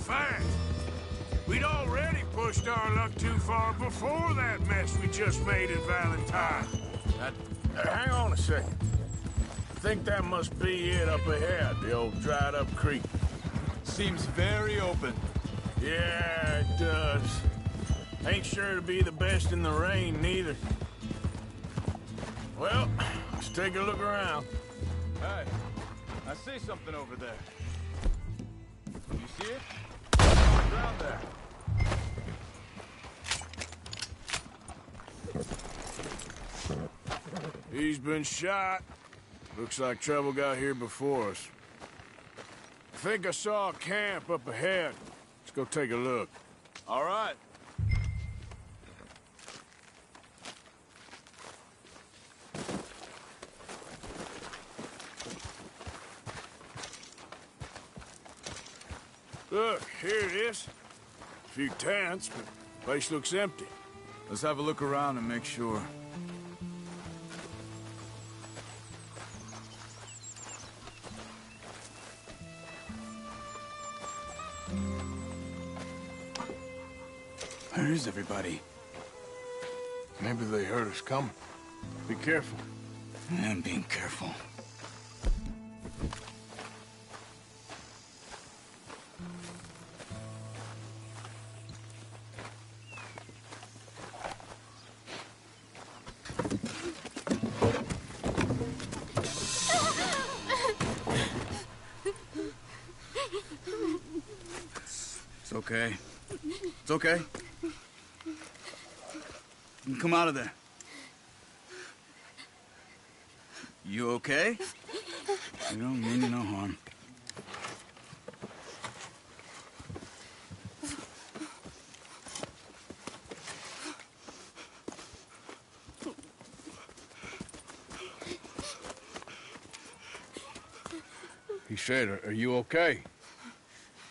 fast. We'd already pushed our luck too far before that mess we just made at Valentine. Hang on a second. I think that must be it up ahead, the old dried-up creek. Seems very open. Yeah, it does. Ain't sure to be the best in the rain, neither. Well, let's take a look around. Hey, I see something over there. You see it? Around there. He's been shot. Looks like trouble got here before us. I think I saw a camp up ahead. Let's go take a look. All right. Look, here it is. A few tents, but the place looks empty. Let's have a look around and make sure. Where is everybody? Maybe they heard us coming. Be careful. I'm being careful. It's okay. It's okay. You can come out of there. You okay? You don't mean you no harm. He said, are you okay?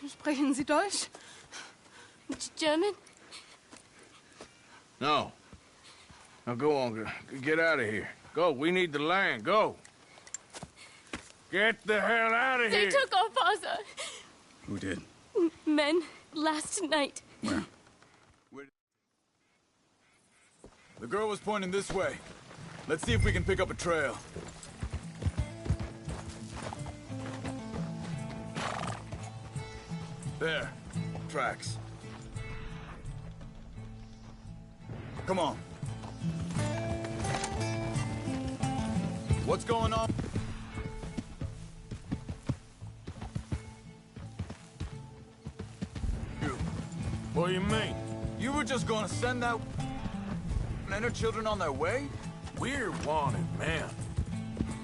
Sprechen Sie Deutsch? German? No. Now go on, get out of here. Go, we need the land, go. Get the hell out of They here. took our father. Who did? Men last night. Where? The girl was pointing this way. Let's see if we can pick up a trail. There. Tracks. Come on. What's going on? You. What do you mean? You were just gonna send that men or children on their way? We're wanted, man.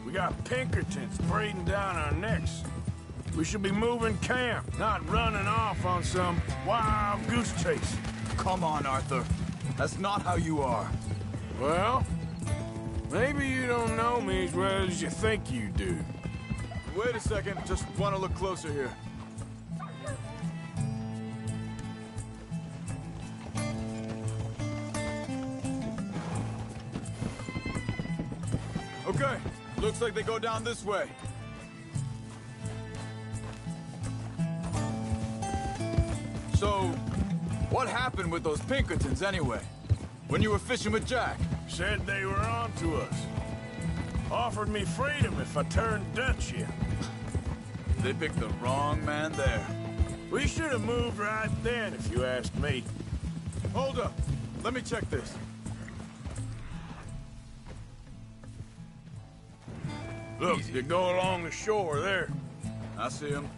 We got Pinkertons breathing down our necks. We should be moving camp, not running off on some wild goose chase. Come on, Arthur. That's not how you are. Well, maybe you don't know me as well as you think you do. Wait a second. Just want to look closer here. Okay. Looks like they go down this way. So, what happened with those Pinkertons anyway? When you were fishing with Jack? Said they were on to us. Offered me freedom if I turned Dutch yet. They picked the wrong man there. We should have moved right then, if you ask me. Hold up. Let me check this. Look, Easy. they go along the shore there. I see him.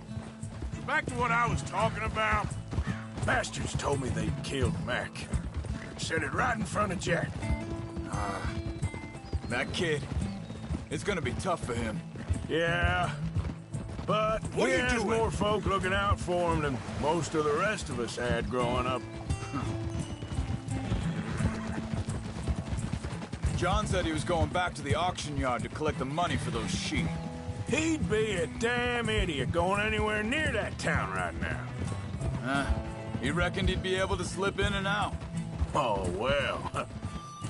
Back to what I was talking about. Bastards told me they'd killed Mac. Said it right in front of Jack. That kid. It's gonna be tough for him. Yeah, but What he are you has doing? more folk looking out for him than most of the rest of us had growing up. John said he was going back to the auction yard to collect the money for those sheep. He'd be a damn idiot going anywhere near that town right now. He reckoned he'd be able to slip in and out. Oh, well.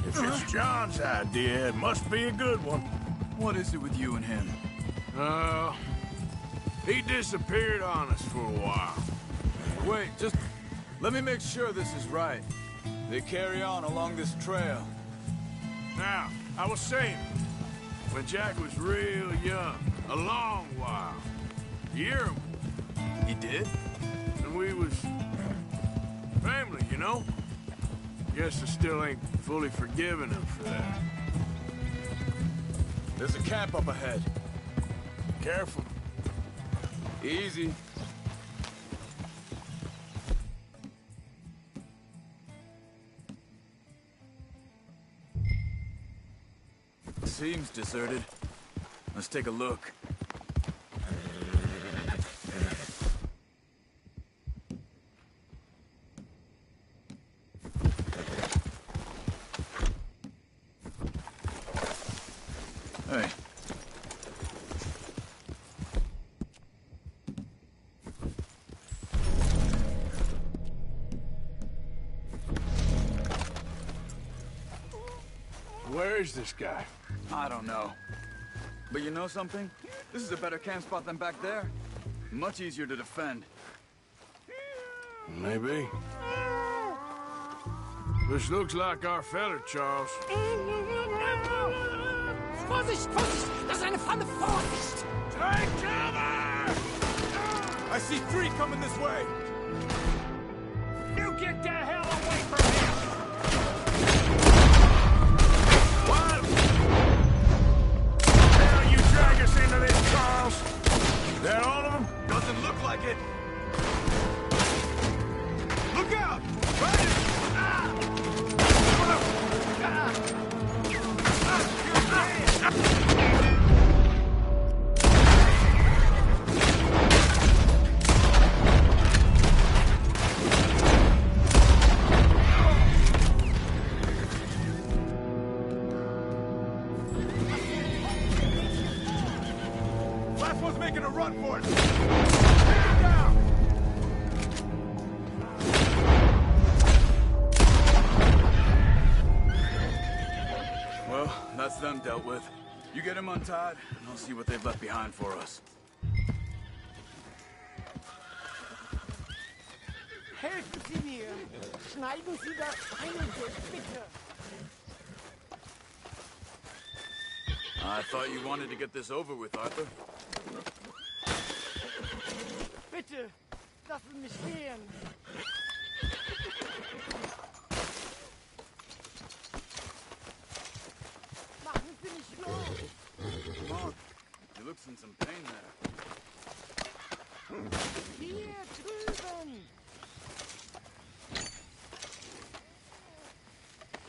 If it's John's idea, it must be a good one. What is it with you and him? He disappeared on us for a while. Wait, just let me make sure this is right. They carry on along this trail. Now, I was saying, when Jack was real young, a long while, you hear him, He did? and we was family, you know? Guess I still ain't fully forgiven him for that. There's a camp up ahead. Careful. Easy. Seems deserted. Let's take a look. Hey. Where is this guy? I don't know. But you know something? This is a better camp spot than back there. Much easier to defend. Maybe. This looks like our feller, Charles. Vorsicht, Vorsicht! Das ist eine Falle! Vorsicht! Take cover! I see 3 coming this way! You get the hell away from him! What? Hell, you drag us into this, Charles? That all of them? Doesn't look like it! Look out! Right! Last one's making a run for it! Stand down! Well, that's them dealt with. You get them untied, and I'll see what they've left behind for us. Helfen Sie mir! Schneiden Sie das Seil durch, bitte! I thought you wanted to get this over with, Arthur. Bitte! Lassen mich stehen! Machen Sie nicht los! Come on. He looks in some pain there. Hier drüben!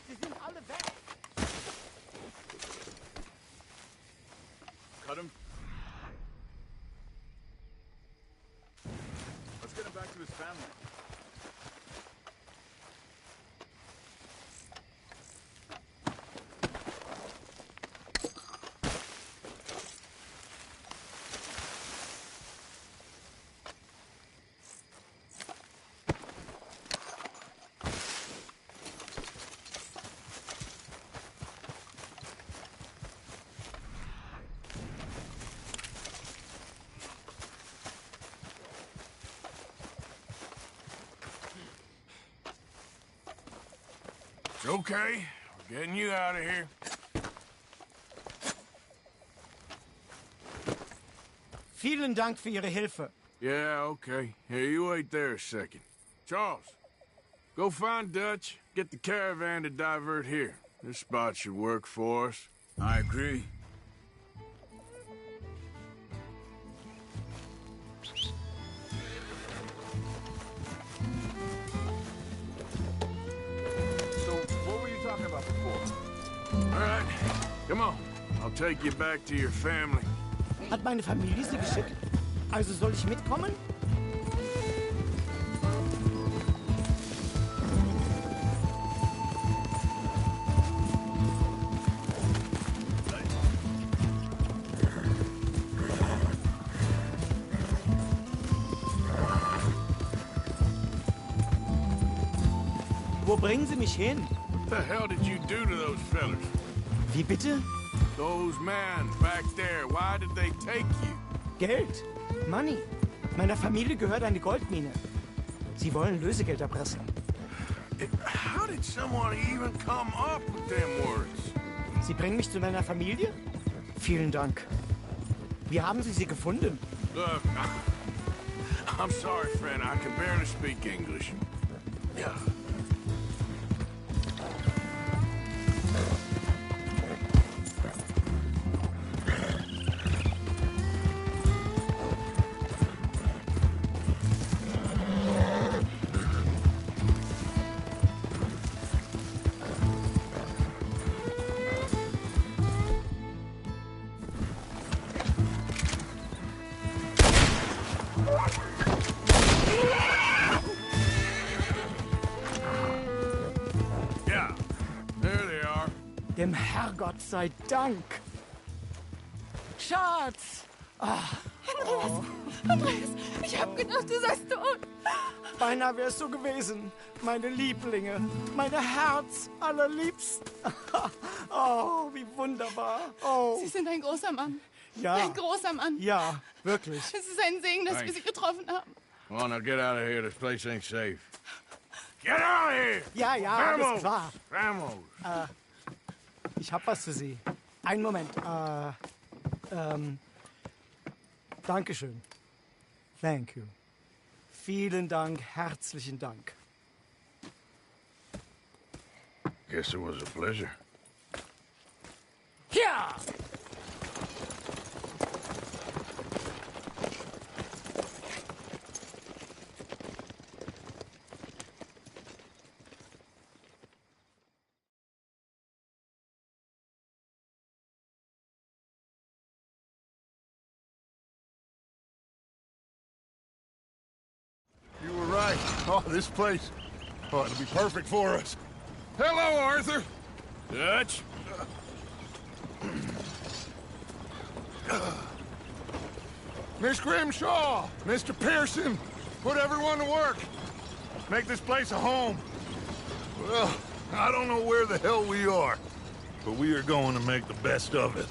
Sie sind alle weg! Cut him. Let's get him back to his family. It's okay. We're getting you out of here. Vielen Dank für Ihre Hilfe. Yeah, okay. Here, you wait there a second. Charles, go find Dutch. Get the caravan to divert here. This spot should work for us. I agree. So, what were you talking about before? All right, come on. I'll take you back to your family. Hat meine Familie Sie geschickt? Also soll ich mitkommen? Wo bringen Sie mich hin? What the hell did you do to those fellas? Wie bitte? Those men back there, why did they take you? Geld. Money. Meiner Familie gehört eine Goldmine. Sie wollen Lösegeld erpressen. How did someone even come up with them words? Sie bringen mich zu deiner Familie? Vielen Dank. Wie haben Sie sie gefunden? Look, I'm sorry, friend. I can barely speak English. Yeah. Yeah, there they are. Dem Herrgott sei Dank. Schatz! Andreas, ich hab gedacht, du seist tot. Beinahe wärst du gewesen. Meine Lieblinge. Meine Herz allerliebsten. Oh, wie wunderbar. Oh, Sie sind ein großer Mann. ja. Ein großer Mann. Ja, wirklich. Es ist ein Segen, dass wir Sie getroffen haben. Come on, now get out of here. This place ain't safe. Get out of here! Ja, ja, alles klar. Vamos! Ich hab was für Sie. Einen Moment. Dankeschön. Thank you. Vielen Dank, herzlichen Dank. Guess it was a pleasure. Ja! You were right. Oh, this place. Oh, it'll be perfect for us. Hello, Arthur. Dutch. Miss Grimshaw, Mr. Pearson, put everyone to work. Make this place a home. Well, I don't know where the hell we are, but we are going to make the best of it.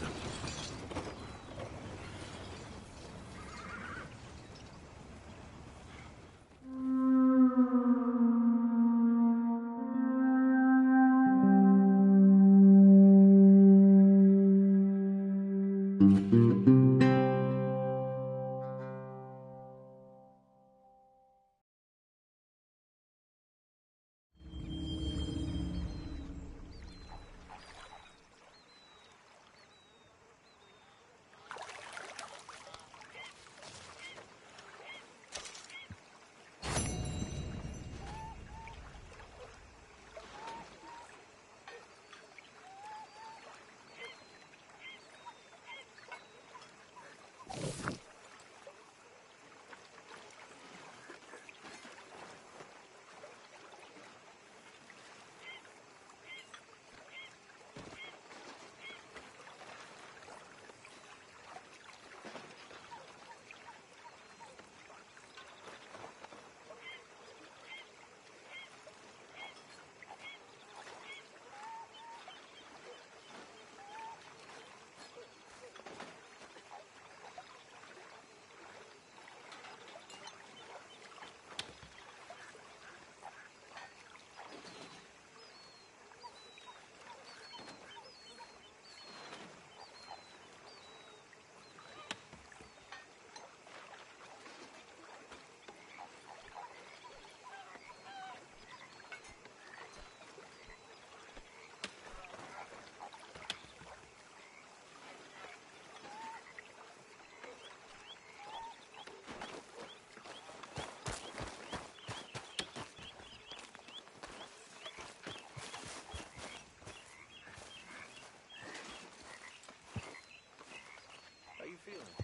How you feeling?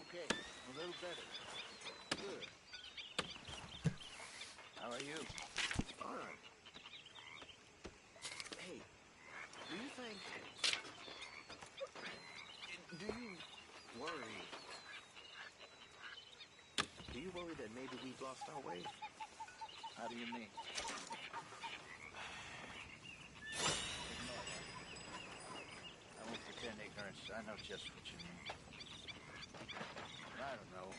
Okay, a little better. Good. How are you? All right. Hey, do you think... Do you worry... Do you worry that maybe we've lost our way? How do you mean? I won't pretend ignorance. I know just what you mean. I don't know.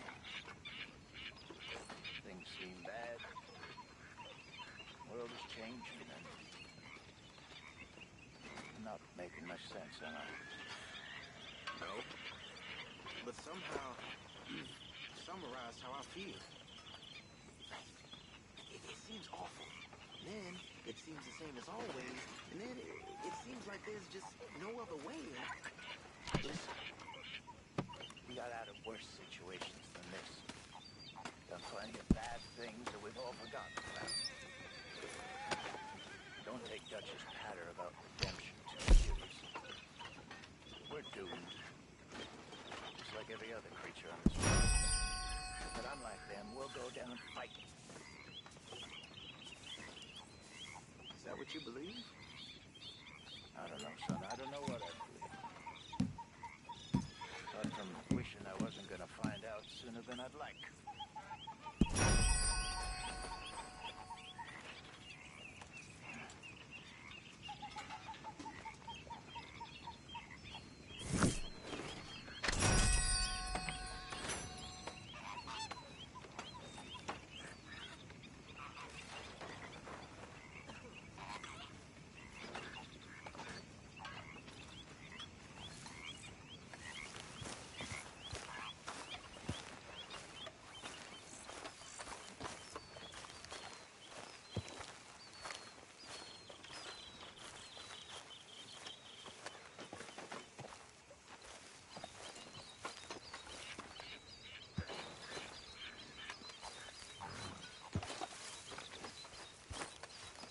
things seem bad. The world is changing and not making much sense, am I? No. But somehow, summarize how I feel. It seems awful. Then, it seems the same as always. And then, it seems like there's just no other way. Listen, we got out of worse situations than this. Done plenty of bad things that we've all forgotten about. Don't take Dutch's patter about redemption too seriously. We're doomed. Just like every other creature on this world. But unlike them, we'll go down and fight. Is that what you believe? I don't know, son. I don't know what I believe. But from wishing I wasn't gonna find out sooner than I'd like.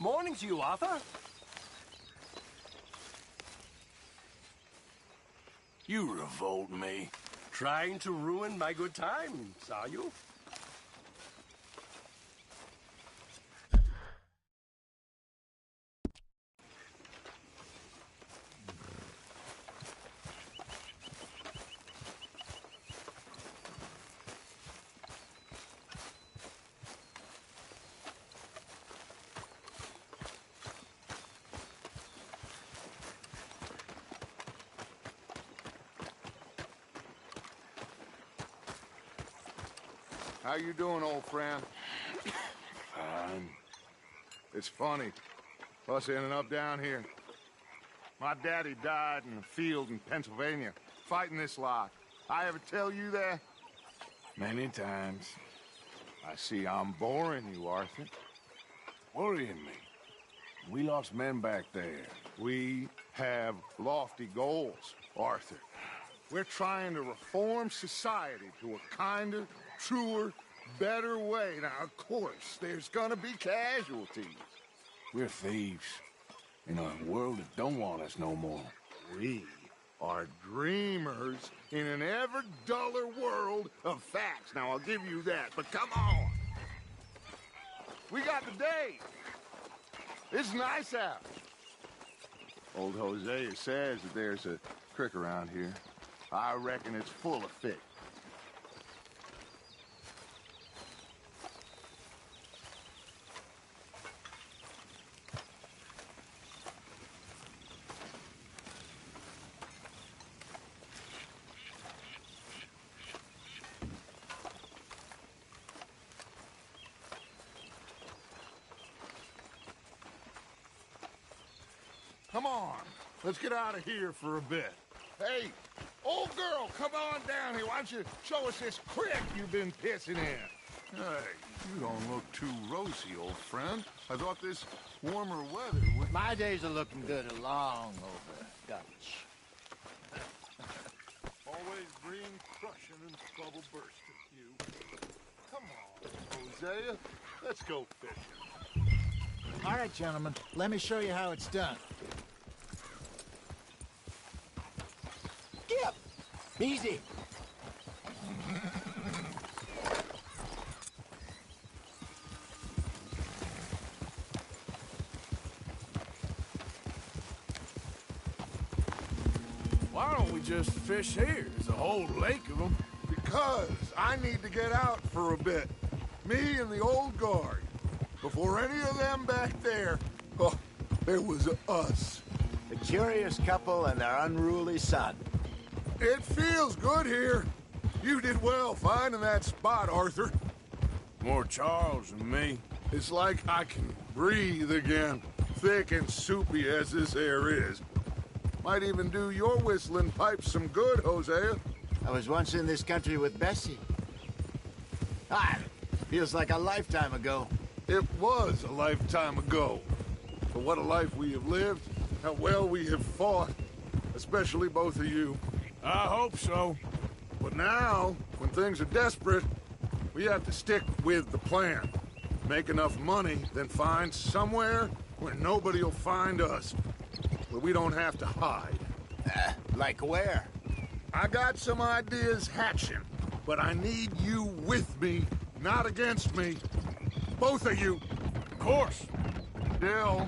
Morning to you, Arthur. You revolt me. Trying to ruin my good times, are you? How you doing, old friend? Fine. It's funny, us ending up down here. My daddy died in a field in Pennsylvania, fighting this lot. I ever tell you that? Many times. I see I'm boring you, Arthur. Worrying me. We lost men back there. We have lofty goals, Arthur. We're trying to reform society to a kinder, truer, better way. Now, of course, there's gonna be casualties. We're thieves. In a world that don't want us no more. We are dreamers in an ever duller world of facts. Now, I'll give you that, but come on. We got the day. It's nice out. Old Hosea says that there's a creek around here. I reckon it's full of fish. Come on, let's get out of here for a bit. Hey, old girl, come on down here. Why don't you show us this creek you've been pissing in? Hey, you don't look too rosy, old friend. I thought this warmer weather would... My days are looking good along over, Dutch. Always green crushing and bubble bursting, you. Come on, Hosea. Let's go fishing. All right, gentlemen. Let me show you how it's done. Skip! Easy. Why don't we just fish here? There's a whole lake of them. Because I need to get out for a bit. Me and the old guard. Before any of them back there, oh, there was us. A curious couple and their unruly son. It feels good here. You did well finding that spot, Arthur. More Charles than me. It's like I can breathe again, thick and soupy as this air is. Might even do your whistling pipes some good, Hosea. I was once in this country with Bessie. Ah, feels like a lifetime ago. It was a lifetime ago. But what a life we have lived, how well we have fought, especially both of you. I hope so. But now, when things are desperate, we have to stick with the plan. Make enough money, then find somewhere where nobody will find us. Where we don't have to hide. Like where? I got some ideas hatching, but I need you with me, not against me. Both of you. Of course. Still,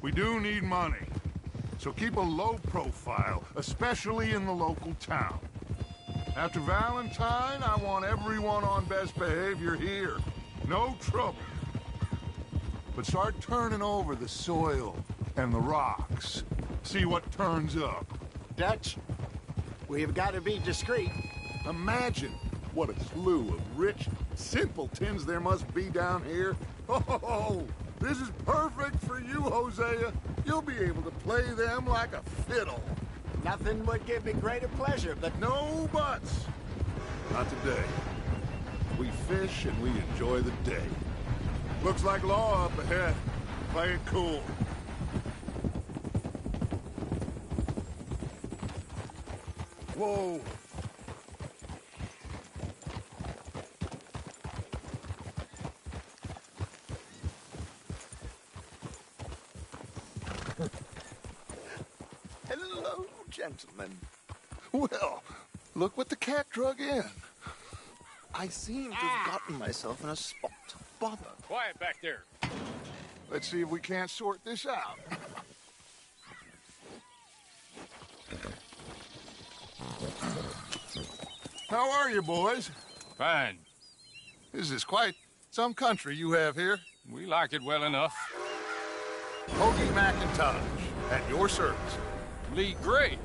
we do need money. So keep a low profile, especially in the local town. After Valentine, I want everyone on best behavior here. No trouble. But start turning over the soil and the rocks. See what turns up. Dutch, we've got to be discreet. Imagine what a slew of rich simpletons there must be down here. Oh, this is perfect for you, Hosea. You'll be able to play them like a fiddle. Nothing would give me greater pleasure, but... No buts. Not today. We fish and we enjoy the day. Looks like law up ahead. Play it cool. Whoa. Hello, gentlemen. Well, look what the cat drug in. I seem to have gotten myself in a spot to bother. Quiet back there. Let's see if we can't sort this out. How are you, boys? Fine. This is quite some country you have here. We like it well enough. Hoagie McIntosh, at your service. Lee Gray.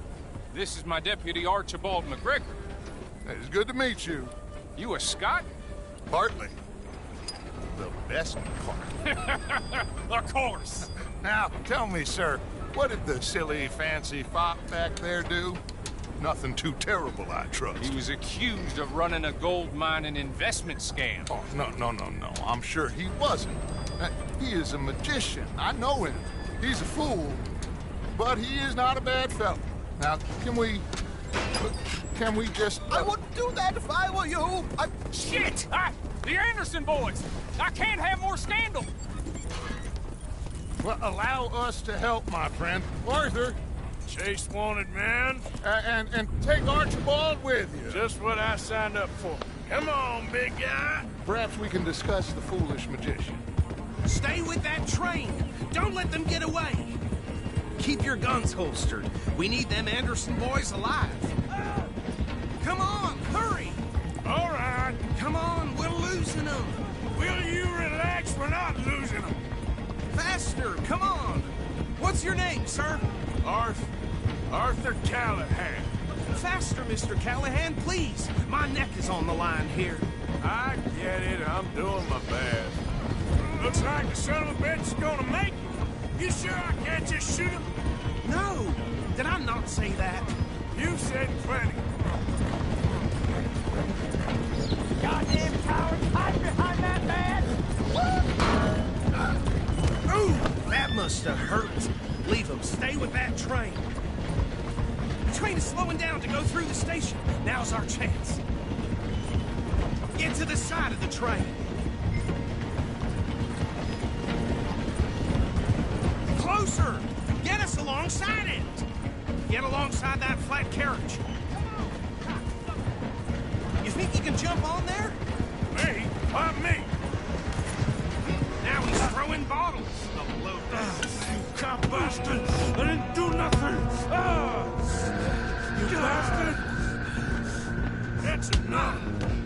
This is my deputy Archibald McGregor. It's good to meet you. You a Scot? Partly. The best part. Of course. Now, tell me, sir, what did the silly, fancy fop back there do? Nothing too terrible, I trust. He was accused of running a gold mine and investment scam. Oh, no. I'm sure he wasn't. He is a magician. I know him. He's a fool. But he is not a bad fellow. Now, can we just... I wouldn't do that if I were you. Shit! The Anderson boys! I can't have more scandal! Well, allow us to help, my friend. Arthur, Chase wanted man. and take Archibald with you. Just what I signed up for. Come on, big guy. Perhaps we can discuss the foolish magician. Stay with that train. Don't let them get away. Keep your guns holstered. We need them Anderson boys alive. Come on, hurry. All right. Come on, we're losing them. Will you relax? We're not losing them. Faster, come on. What's your name, sir? Arthur Callahan. Faster, Mr. Callahan, please. My neck is on the line here. I get it. I'm doing my best. Looks like the son of a bitch is gonna make it. You sure I can't just shoot him? No. Did I not say that? You said plenty. Goddamn cowards, hide behind that man! Ooh, that must have hurt. Leave them. Stay with that train. The train is slowing down to go through the station. Now's our chance. Get to the side of the train. Closer! Get us alongside it! Get alongside that flat carriage. You think you can jump on there? Me? Why me? Now he's throwing bottles. The low You cop bastard! I didn't do nothing! You bastard! That's enough!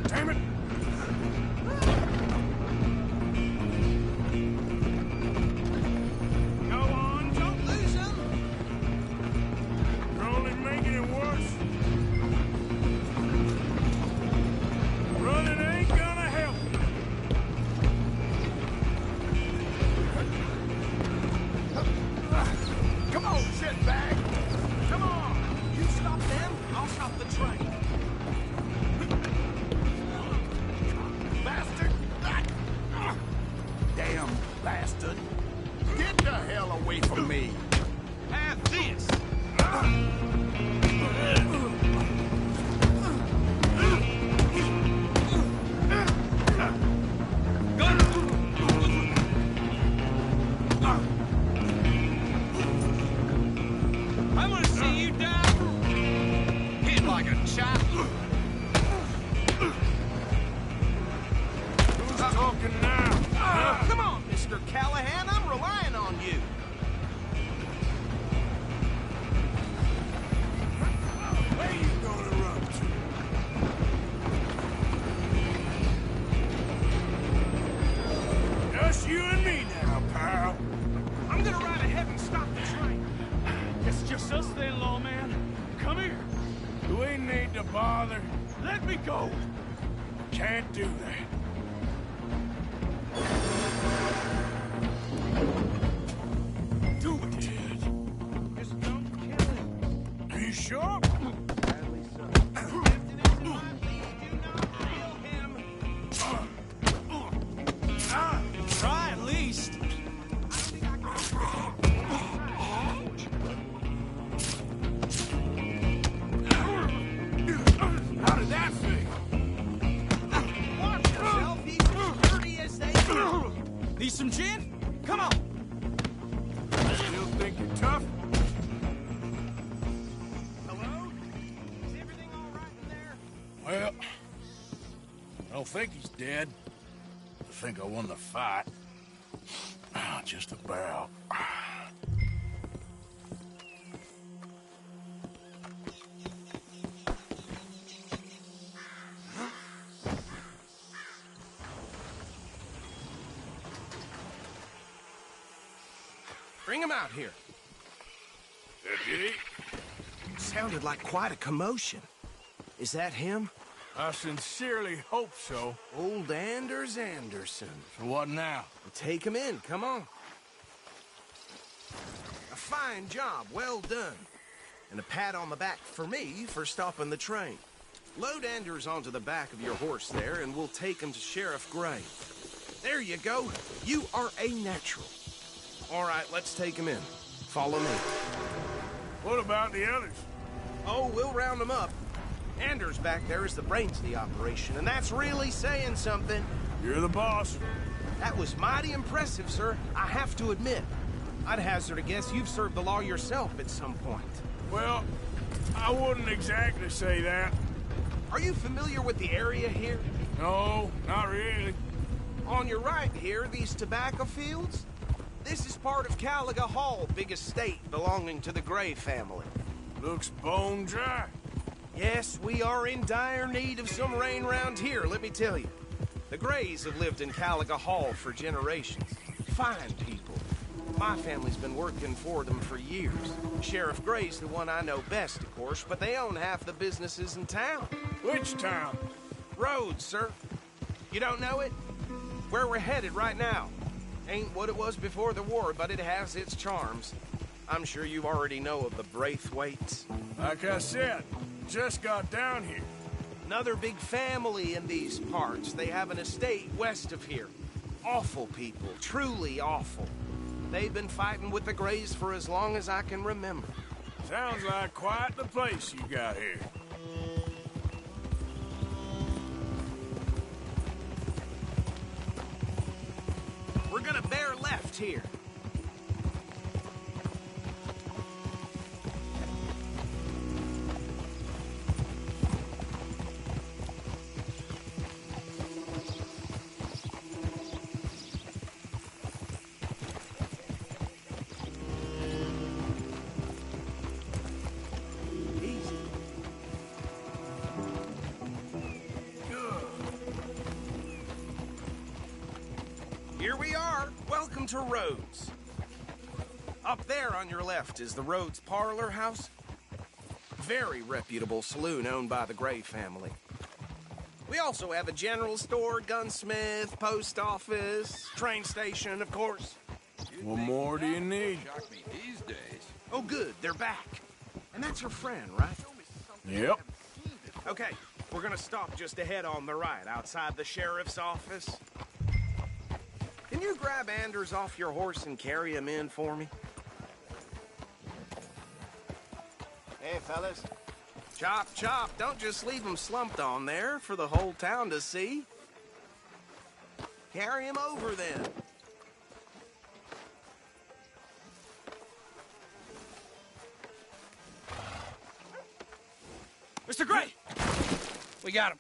Damn it! Go on, don't lose him. You're only making it worse. Running ain't gonna help. Do we need to bother? Let me go! Can't do that. Do it! Just don't kill him. Are you sure? Sadly so. Captain, it's my plea, do not kill him. Try at least. How did that feel? Watch yourself, he's as sturdy as they come. Need some gin? Come on. Still think you're tough? Hello? Is everything all right in there? Well, I don't think he's dead. I think I won the fight. Just about. Bring him out here. Deputy? Sounded like quite a commotion. Is that him? I sincerely hope so. Old Anders Anderson. So what now? Take him in, come on. A fine job, well done. And a pat on the back for me for stopping the train. Load Anders onto the back of your horse there, and we'll take him to Sheriff Gray. There you go. You are a natural. All right, let's take him in. Follow me. What about the others? Oh, we'll round them up. Anders back there is the brains of the operation, and that's really saying something. You're the boss. That was mighty impressive, sir. I have to admit. I'd hazard a guess you've served the law yourself at some point. Well, I wouldn't exactly say that. Are you familiar with the area here? No, not really. On your right here, these tobacco fields? This is part of Keygach Hall, big estate belonging to the Gray family. Looks bone dry. Yes, we are in dire need of some rain round here, let me tell you. The Grays have lived in Keygach Hall for generations. Fine people. My family's been working for them for years. Sheriff Gray's the one I know best, of course, but they own half the businesses in town. Which town? Rhodes, sir. You don't know it? Where we're headed right now. Ain't what it was before the war, but it has its charms. I'm sure you already know of the Braithwaites. Like I said, just got down here. Another big family in these parts. They have an estate west of here. Awful people, truly awful. They've been fighting with the Grays for as long as I can remember. Sounds like quite the place you got here. We're gonna bear left here. Here we are. Welcome to Rhodes. Up there on your left is the Rhodes Parlor House. Very reputable saloon owned by the Gray family. We also have a general store, gunsmith, post office, train station, of course. What more do you need? These days. Oh, good. They're back. And that's your friend, right? Yep. Okay, we're gonna stop just ahead on the right, outside the sheriff's office. Can you grab Anders off your horse and carry him in for me? Hey, fellas. Chop, chop. Don't just leave him slumped on there for the whole town to see. Carry him over, then. Mr. Gray! We got him.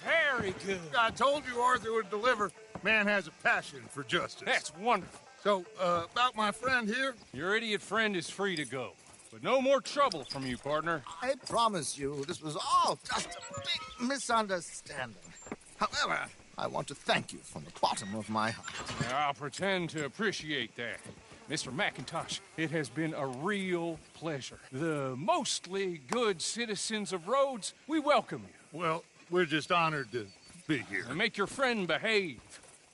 Very good. I told you Arthur would deliver. Man has a passion for justice. That's wonderful. So, about my friend here? Your idiot friend is free to go. But no more trouble from you, partner. I promise you, this was all just a big misunderstanding. However, I want to thank you from the bottom of my heart. I'll pretend to appreciate that. Mr. McIntosh, it has been a real pleasure. The mostly good citizens of Rhodes, we welcome you. Well, we're just honored to be here. And make your friend behave.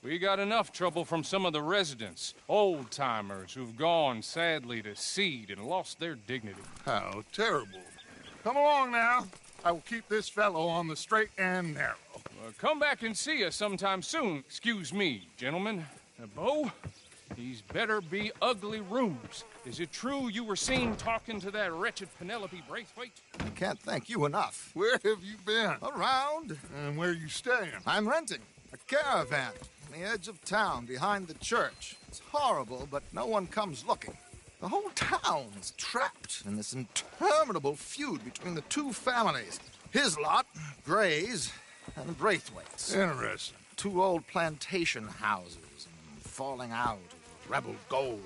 We got enough trouble from some of the residents, old-timers who've gone, sadly, to seed and lost their dignity. How terrible. Come along now. I will keep this fellow on the straight and narrow. Come back and see us sometime soon. Excuse me, gentlemen. Bo, these better be ugly rooms. Is it true you were seen talking to that wretched Penelope Braithwaite? I can't thank you enough. Where have you been? Around. And where are you staying? I'm renting a caravan on the edge of town behind the church. It's horrible, but no one comes looking. The whole town's trapped in this interminable feud between the two families. His lot, Gray's, and the Braithwaites. Interesting. Two old plantation houses, and falling out of rebel gold,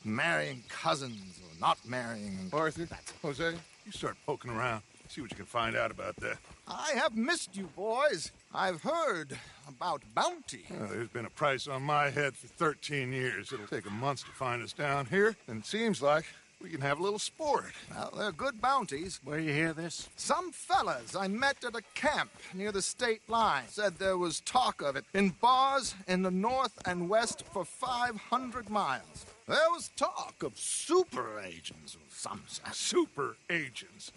and marrying cousins or not marrying. Arthur, Jose, you start poking around. See what you can find out about that. I have missed you, boys. I've heard about bounty. Well, there's been a price on my head for 13 years. It'll take a month to find us down here, and it seems like we can have a little sport. Well, they're good bounties. Where you hear this? Some fellas I met at a camp near the state line said there was talk of it in bars in the north and west for 500 miles. There was talk of super agents of some sort. Super agents.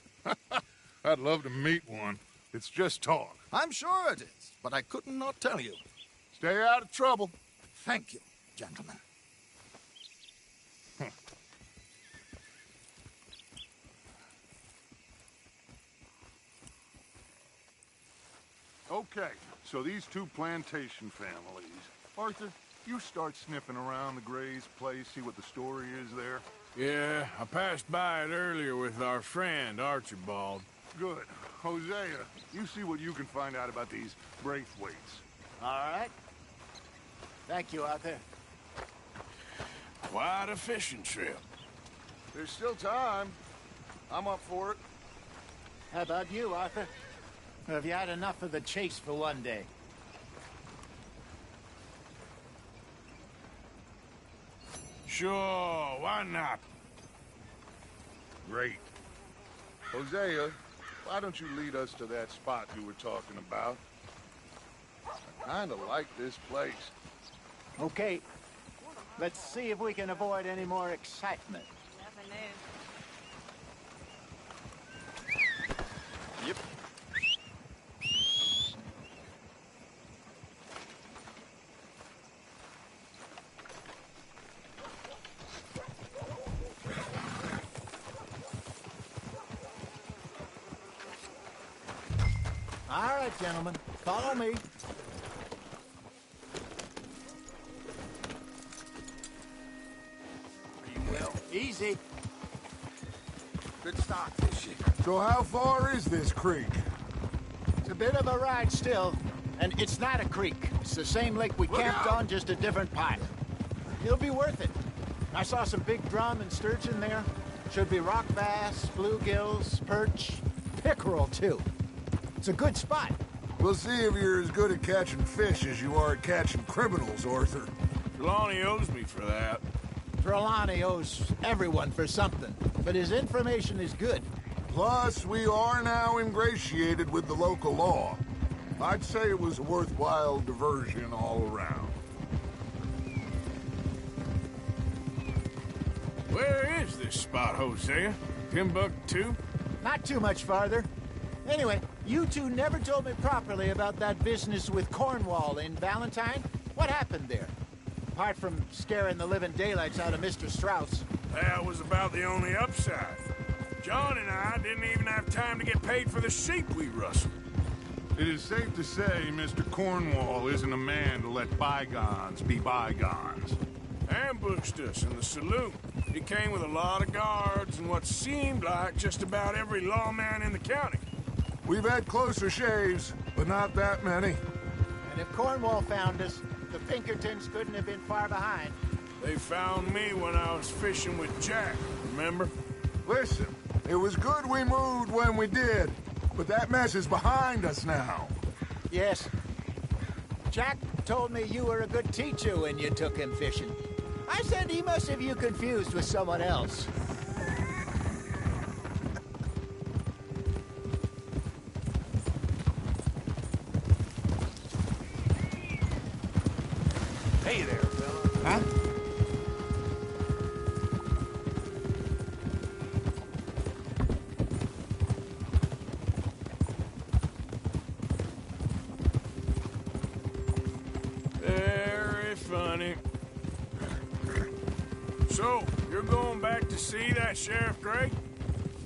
I'd love to meet one. It's just talk. I'm sure it is, but I couldn't not tell you. Stay out of trouble. Thank you, gentlemen. Okay, so these two plantation families. Arthur, you start sniffing around the Gray's place, see what the story is there. Yeah, I passed by it earlier with our friend, Archibald. Good. Hosea, you see what you can find out about these Braithwaites. All right. Thank you, Arthur. Quite a fishing trip. There's still time. I'm up for it. How about you, Arthur? Or have you had enough of the chase for one day? Sure, why not? Great. Hosea, why don't you lead us to that spot you were talking about? I kinda like this place. Okay. Let's see if we can avoid any more excitement. Yep. All right, gentlemen. Follow me. Well, easy. Good stock fishing. So how far is this creek? It's a bit of a ride still, and it's not a creek. It's the same lake we camped on, just a different part. It'll be worth it. I saw some big drum and sturgeon there. Should be rock bass, bluegills, perch, pickerel, too. It's a good spot. We'll see if you're as good at catching fish as you are at catching criminals, Arthur. Trelawney owes me for that. Trelawney owes everyone for something, but his information is good. Plus, we are now ingratiated with the local law. I'd say it was a worthwhile diversion all around. Where is this spot, Hosea? Timbuktu? Not too much farther. Anyway, you two never told me properly about that business with Cornwall in Valentine. What happened there? Apart from scaring the living daylights out of Mr. Strauss. That was about the only upside. John and I didn't even have time to get paid for the sheep we rustled. It is safe to say Mr. Cornwall isn't a man to let bygones be bygones. Ambushed us in the saloon. He came with a lot of guards and what seemed like just about every lawman in the county. We've had closer shaves, but not that many. And if Cornwall found us, the Pinkertons couldn't have been far behind. They found me when I was fishing with Jack, remember? Listen, it was good we moved when we did, but that mess is behind us now. Yes. Jack told me you were a good teacher when you took him fishing. I said he must have you confused with someone else. Hey there, fella. Huh? Very funny. So, you're going back to see that Sheriff Gray?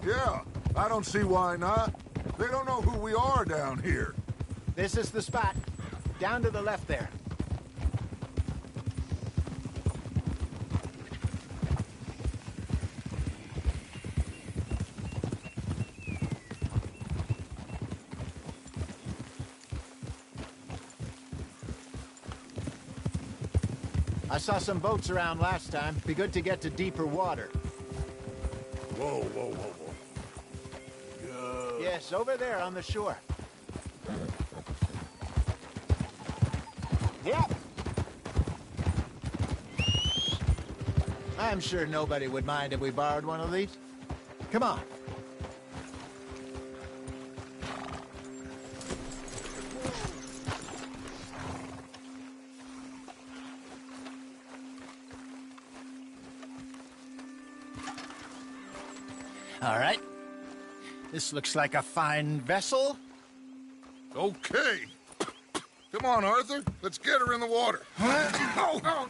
Yeah, I don't see why not. They don't know who we are down here. This is the spot. Down to the left there. I saw some boats around last time. Be good to get to deeper water. Whoa, whoa, whoa, whoa. Yes, over there on the shore. Yep. I'm sure nobody would mind if we borrowed one of these. Come on. All right. This looks like a fine vessel. Okay. Come on, Arthur. Let's get her in the water. Oh.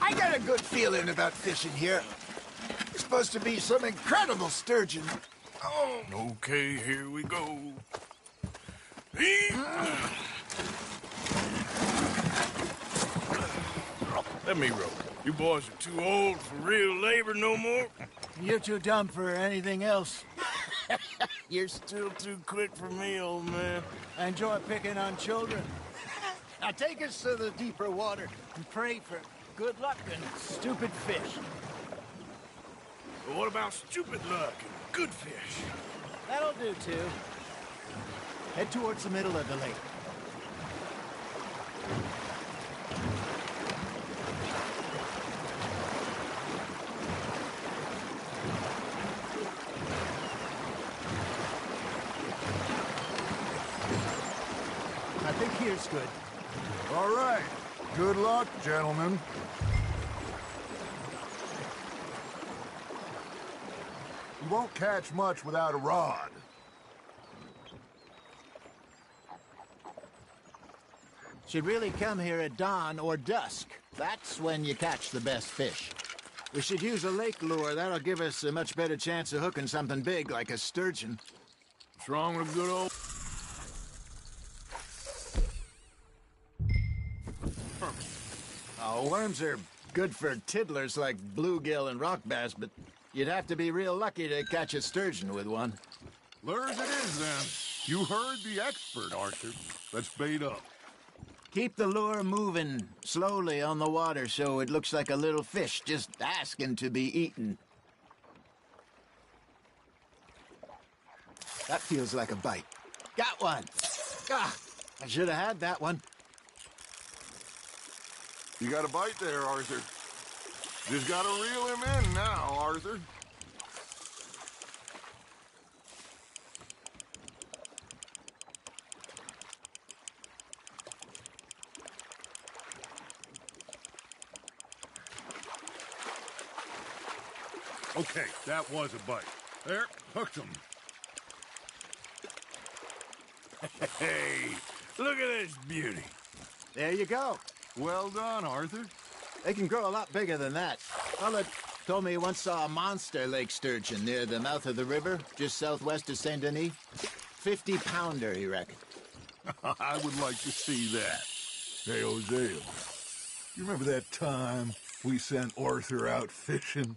I got a good feeling about fishing here. It's supposed to be some incredible sturgeon. Oh. Okay, here we go. Let me row. You boys are too old for real labor no more. You're too dumb for anything else. You're still too quick for me, old man. I enjoy picking on children. Now take us to the deeper water and pray for good luck and stupid fish. But what about stupid luck and good fish? That'll do, too. Head towards the middle of the lake. I think here's good. All right. Good luck, gentlemen. You won't catch much without a rod. Should really come here at dawn or dusk. That's when you catch the best fish. We should use a lake lure. That'll give us a much better chance of hooking something big like a sturgeon. What's wrong with good old... Oh, worms are good for tiddlers like bluegill and rock bass, but you'd have to be real lucky to catch a sturgeon with one. Lures it is, then. You heard the expert, Arthur. Let's bait up. Keep the lure moving slowly on the water so it looks like a little fish just asking to be eaten. That feels like a bite. Got one. Ah, I should have had that one. You got a bite there, Arthur. Just gotta reel him in now, Arthur. Okay, that was a bite. There, hooked him. Hey, look at this beauty. There you go. Well done, Arthur. They can grow a lot bigger than that. Fella told me he once saw a monster lake sturgeon near the mouth of the river, just southwest of Saint Denis. 50-pounder, he reckoned. I would like to see that. Hey, Hosea, you remember that time we sent Arthur out fishing?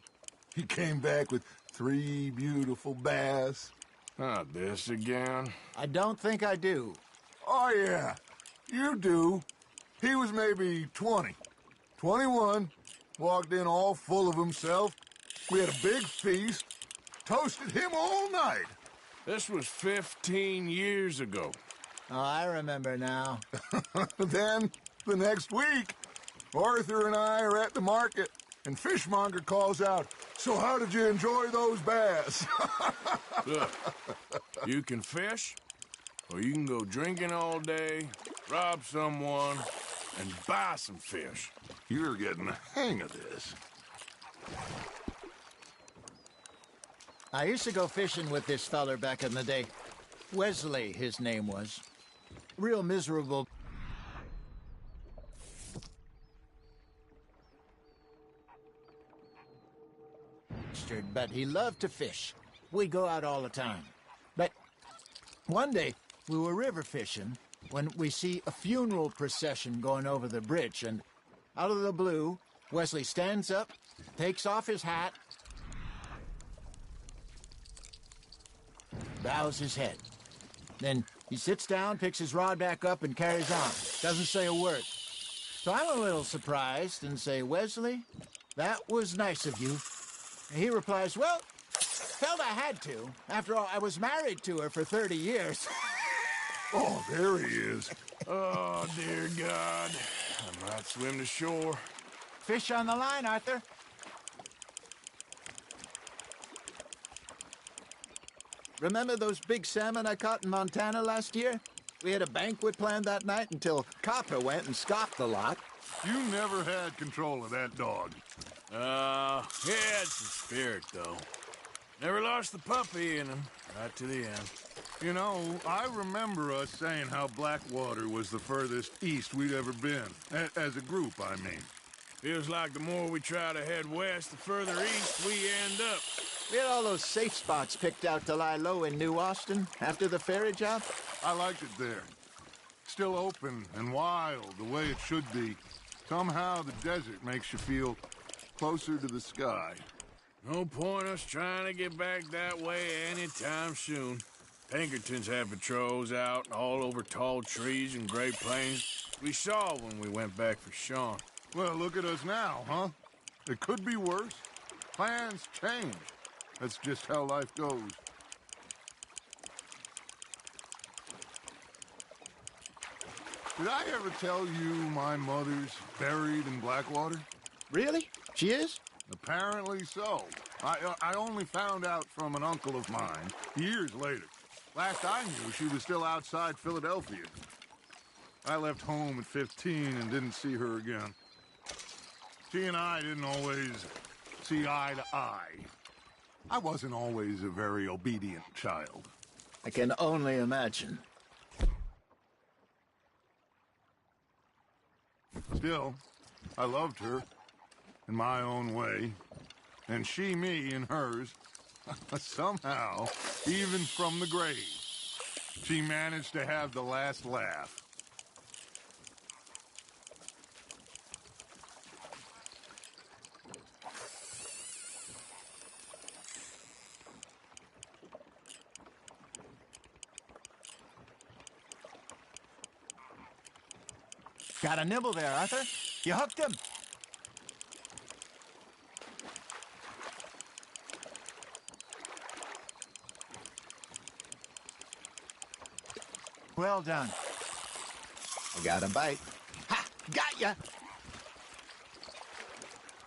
He came back with 3 beautiful bass. Not this again. I don't think I do. Oh, yeah, you do. He was maybe 20, 21, walked in all full of himself. We had a big feast, toasted him all night. This was 15 years ago. Oh, I remember now. Then, the next week, Arthur and I are at the market, and Fishmonger calls out, "So how did you enjoy those bass?" Look, you can fish, or you can go drinking all day, rob someone, and buy some fish. You're getting the hang of this. I used to go fishing with this feller back in the day. Wesley, his name was. Real miserable. But he loved to fish. We'd go out all the time. But one day, we were river fishing when we see a funeral procession going over the bridge, and out of the blue, Wesley stands up, takes off his hat, bows his head. Then he sits down, picks his rod back up, and carries on. Doesn't say a word. So I'm a little surprised and say, "Wesley, that was nice of you." And he replies, "Well, felt I had to. After all, I was married to her for 30 years. Oh, there he is. Oh, dear God. I might swim to shore. Fish on the line, Arthur. Remember those big salmon I caught in Montana last year? We had a banquet planned that night until Copper went and scoffed the lot. You never had control of that dog. He had some spirit, though. Never lost the puppy in him, right to the end. You know, I remember us saying how Blackwater was the furthest east we'd ever been. As a group, I mean. Feels like the more we try to head west, the further east we end up. We had all those safe spots picked out to lie low in New Austin after the ferry job. I liked it there. Still open and wild, the way it should be. Somehow the desert makes you feel closer to the sky. No point us trying to get back that way anytime soon. Pinkertons have patrols out all over tall trees and Great Plains. We saw when we went back for Sean. Well, look at us now, huh? It could be worse. Plans change. That's just how life goes. Did I ever tell you my mother's buried in Blackwater? Really? She is? Apparently so. I only found out from an uncle of mine years later. Last I knew, she was still outside Philadelphia. I left home at 15 and didn't see her again. She and I didn't always see eye to eye. I wasn't always a very obedient child. I can only imagine. Still, I loved her in my own way, and she me in hers. Somehow, even from the grave, she managed to have the last laugh. Got a nibble there, Arthur. You hooked him. Well done. I got a bite. Ha! Got ya!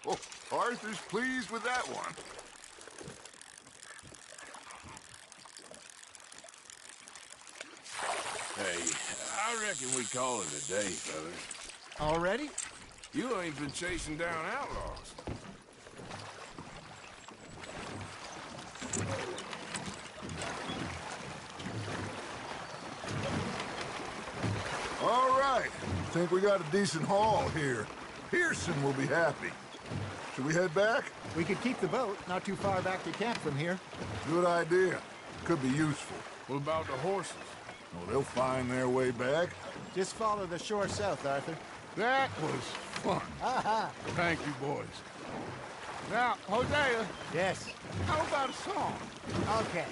Oh, Arthur's pleased with that one. Hey, I reckon we call it a day, fellas. Already? You ain't been chasing down outlaws. All right. Think we got a decent haul here. Pearson will be happy. Should we head back? We could keep the boat not too far back to camp from here. Good idea. Could be useful. What about the horses? Oh, they'll find their way back. Just follow the shore south, Arthur. That was fun. Aha! Thank you, boys. Now, Hosea, Yes. how about a song? Okay.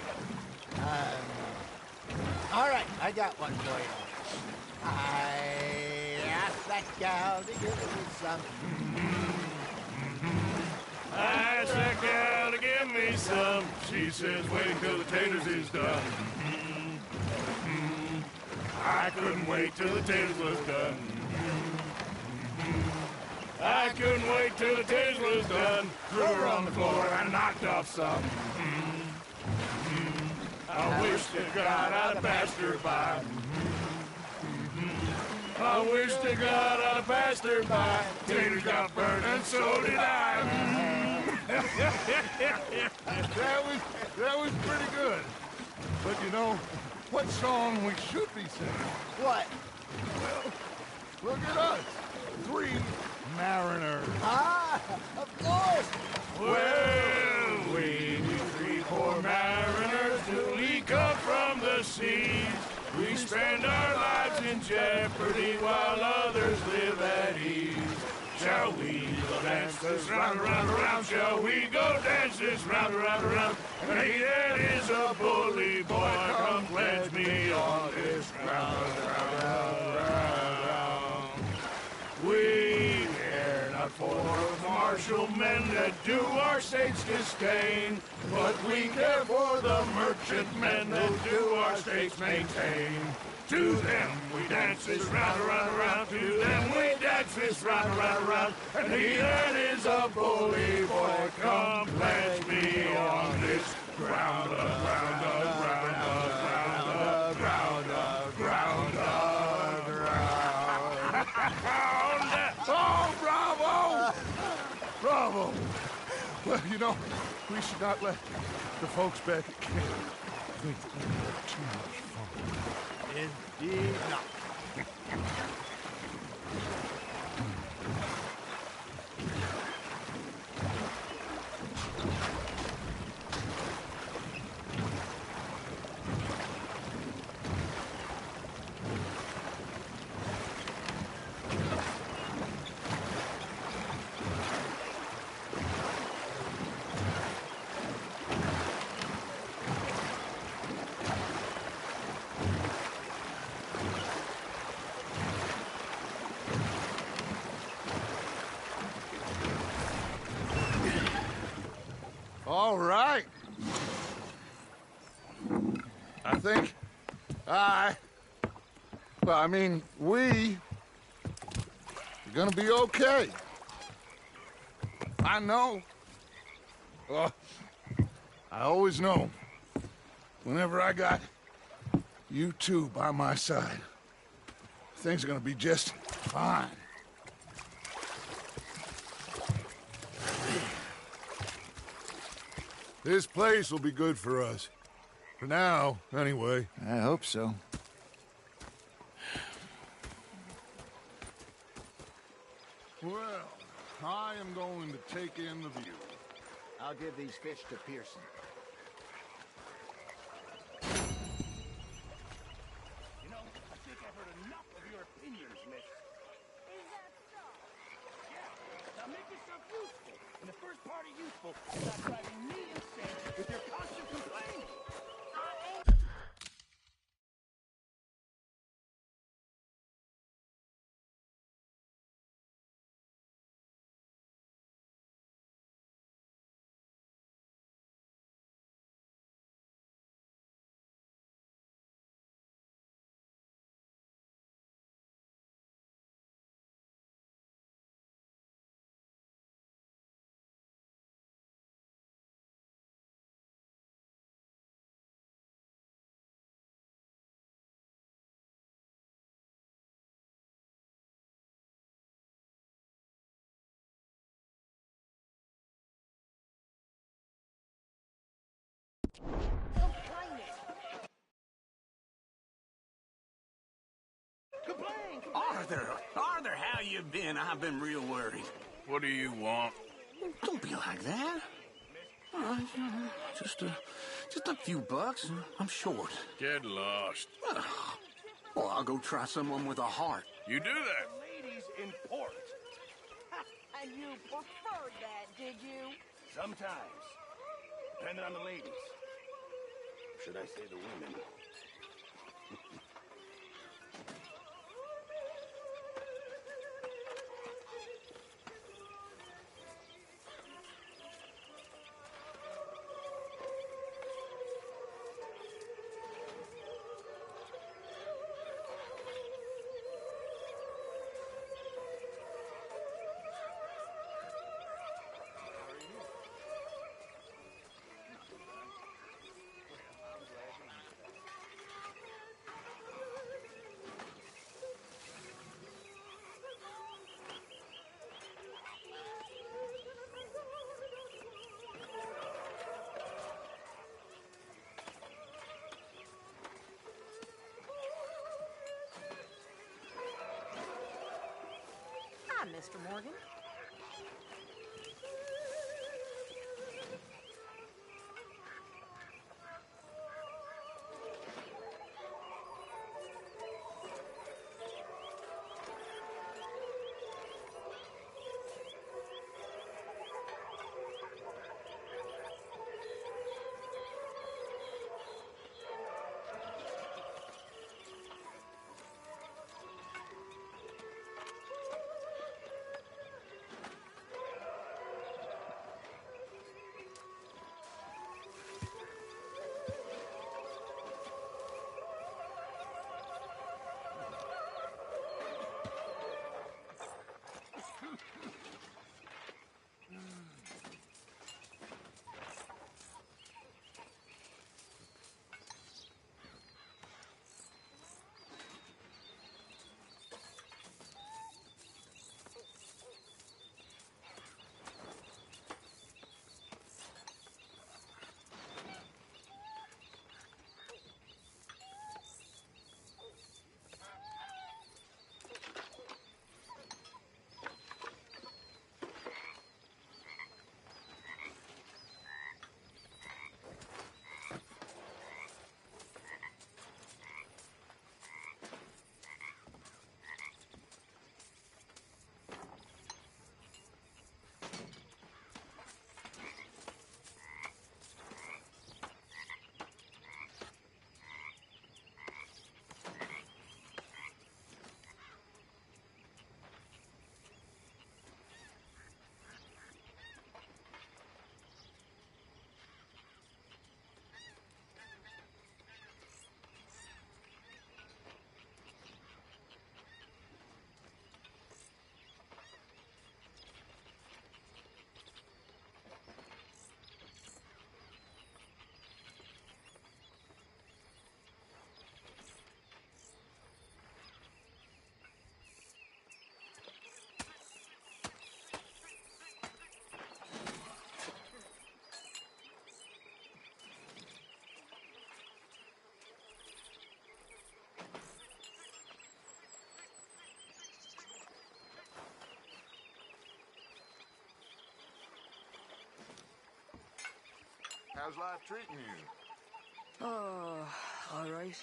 All right, I got one for you. I asked that gal to give me some. I asked that gal to give me some. She says, wait till the taters is done. I couldn't wait till the taters was done. I couldn't wait till the taste was done. Threw her on the floor and knocked off some. I wish to God I'd passed her by. I wish to God I'd passed her by. Taters got burned and so did I. That was pretty good. But you know, what song we should be singing? What? Well, look at us. 3 mariners. Ah, of course. Well, we 3 poor mariners newly come from the seas. We spend our lives in jeopardy while others live at ease. Shall we go dance this round, around, around? Shall we go dance this round, around, around? And he that is a bully boy, come pledge me on this round, round, round, round, round. We care not for martial men that do our state's disdain, but we care for the merchant men that do our state's maintain. To them we dance this round, around, around. To them we dance this round, around, around. And he that is a bully boy, come pledge me on this ground, ground, ground, ground, ground, ground, ground. Oh, bravo! Bravo! Well, you know, we should not let the folks back at camp think that we had too much fun. Indeed not. All right. I think we are gonna be okay. I know. Well, I always know. Whenever I got you two by my side, things are gonna be just fine. This place will be good for us. For now, anyway. I hope so. Well, I am going to take in the view. I'll give these fish to Pearson. You know, I think I've heard enough of your opinions, miss. Is that so? Yeah. Now make yourself useful. And the first part of useful is not driving me insane with your constant complaining. Arthur, how you been? I've been real worried. What do you want? Don't be like that. All right, just a few bucks. I'm short. Get lost. Well, I'll go try someone with a heart. You do that. Ladies in port. And you preferred that, did you? Sometimes. Depending on the ladies. Or should I say the women? on, Mr. Morgan. How's life treating you? Oh, all right.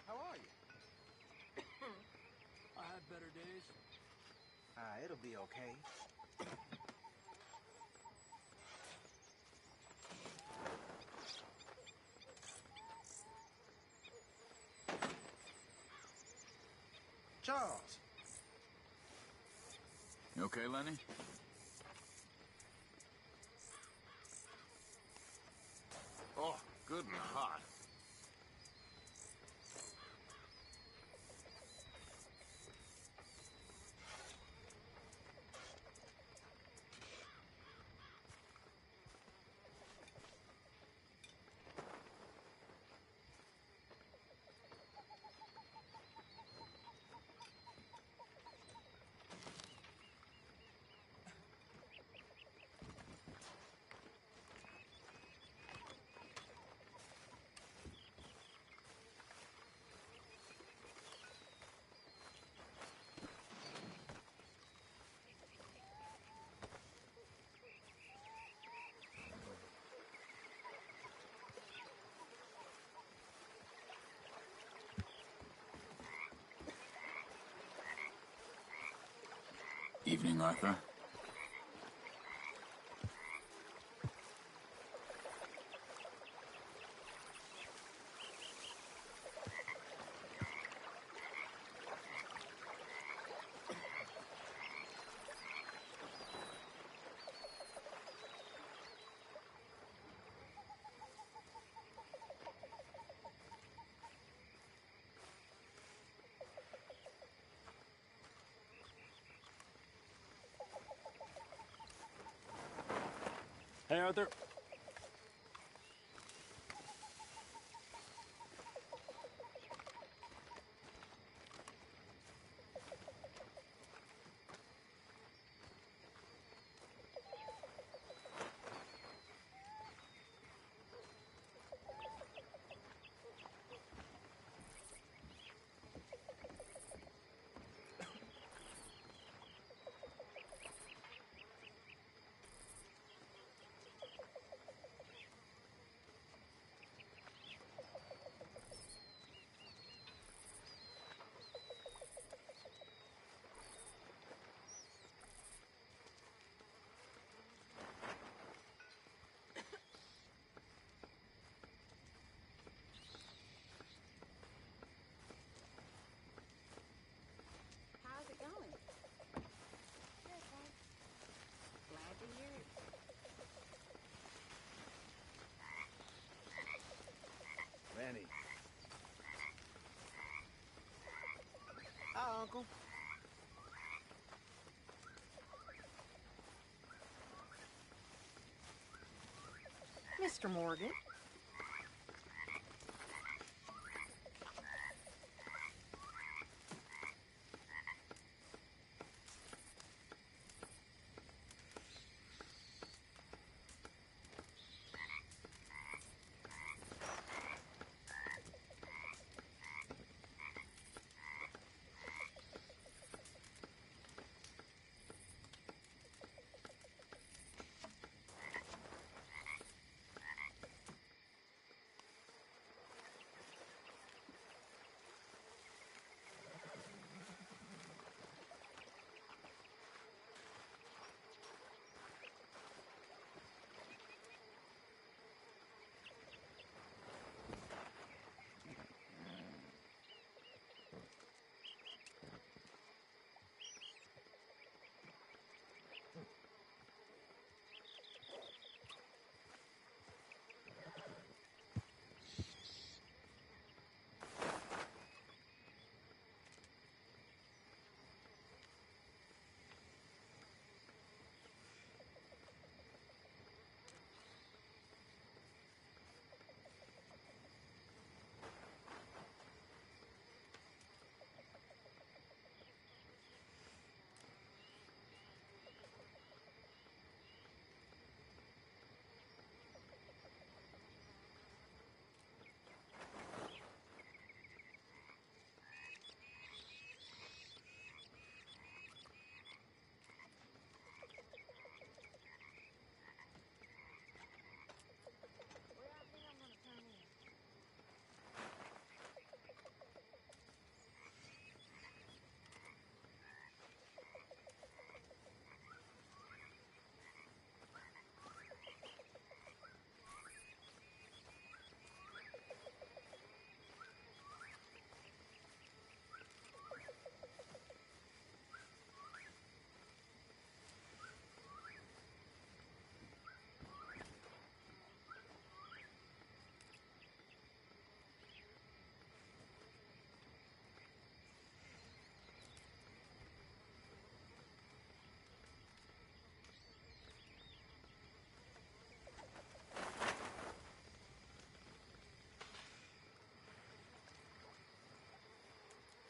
How are you? I had better days. It'll be okay. Charles. You okay, Lenny? Oh, good and hot. Evening, Arthur. Hey, Arthur. How's it going? Good, thanks. Glad to hear it. Manny. Hi, Uncle. Mr. Morgan.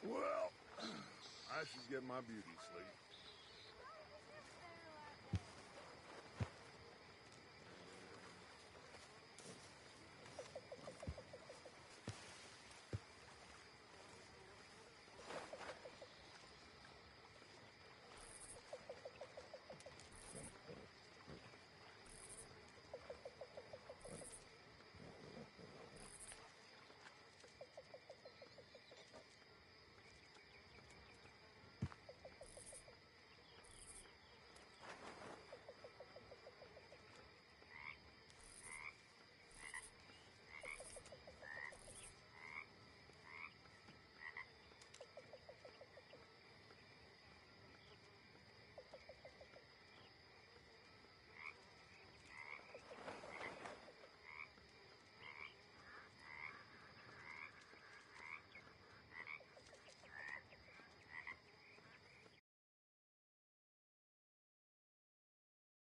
Well, I should get my beauty sleep.